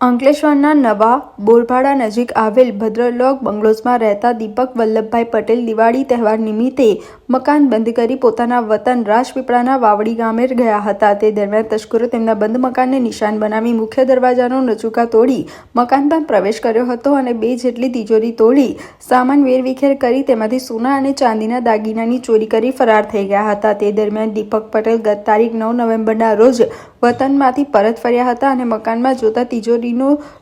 અંકલેશ્વરના નવા બોરભાડા નજીક આવેલ ભદ્રલોક બંગલોઝમાં રહેતા દીપક વલ્લભભાઈ પટેલ દિવાળી તહેવાર નિમિત્તે મકાન બંધ કરી પોતાના વતન રાજપીપળાના વાવડી ગામે ગયા હતા. તે દરમિયાન તસ્કરો તેમના બંધ મકાનને નિશાન બનાવી મુખ્ય દરવાજાનો નચુકા તોડી મકાનમાં પ્રવેશ કર્યો હતો અને 2 જેટલી તિજોરી તોડી સામાન વેરવિખેર કરી તેમાંથી સોના અને ચાંદીના દાગીનાની ચોરી કરી ફરાર થઈ ગયા હતા. તે દરમિયાન દીપક પટેલ ગત તારીખ 9 નવેમ્બરના રોજ વતનમાંથી પરત ફર્યા હતા અને મકાનમાં જોતા તિજોરીનો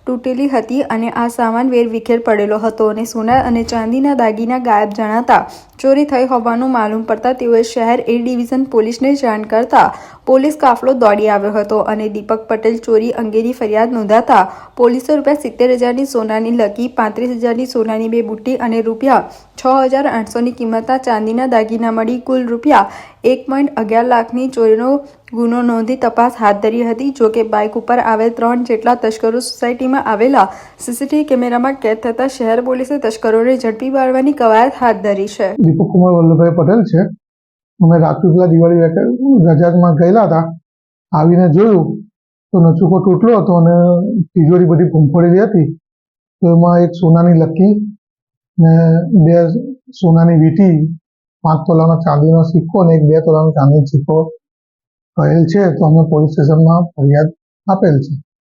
તૂટેલી હતી અને આ સામાન વેરવિખેર પડેલો હતો અને સોના અને ચાંદીના દાગીના ગાયબ જણાતા ચોરી થઈ હોવાનું માલુમ પડતા તેઓએ શહેર A ડિવિઝન પોલીસને જાણ કરતા પોલીસ કાફલો દોડી આવ્યો હતો અને દીપક પટેલ ચોરી અંગેની ફરિયાદ નોંધાતા પોલીસે ₹70,000ની સોનાની લકી, ₹35,000ની સોનાની 2 બુટ્ટી અને ₹6,800ની કિંમતના ચાંદીના દાગીના મળી કુલ ₹1.11 લાખની ચોરીનો ગુનો નોંધી તપાસ હાથ ધરી હતી. જોકે બાઇક ઉપર આવેલ 3 જેટલા તસ્કરો સોસાયટીમાં આવેલા સીસીટીવી કેમેરામાં કેદ થતા શહેર પોલીસે તસ્કરોને ઝડપી પાડવાની કવાયત હાથ ધરી છે. દીપક કુમાર વલ્લભભાઈ પટેલ છે. અમે રાજપીપળા દિવાળી રજામાં ગયેલા હતા. આવીને જોયું તો નચુકો તૂટેલો હતો અને તિજોરી બધી ફૂંફળેલી હતી. તો એમાં એક સોનાની લકી ને 2 સોનાની વીંટી, 5 તોલાનો ચાંદીનો સિક્કો અને એક 2 તોલાનો ચાંદીનો સિક્કો કહેલ છે. તો અમે પોલીસ સ્ટેશનમાં ફરિયાદ આપેલ છે.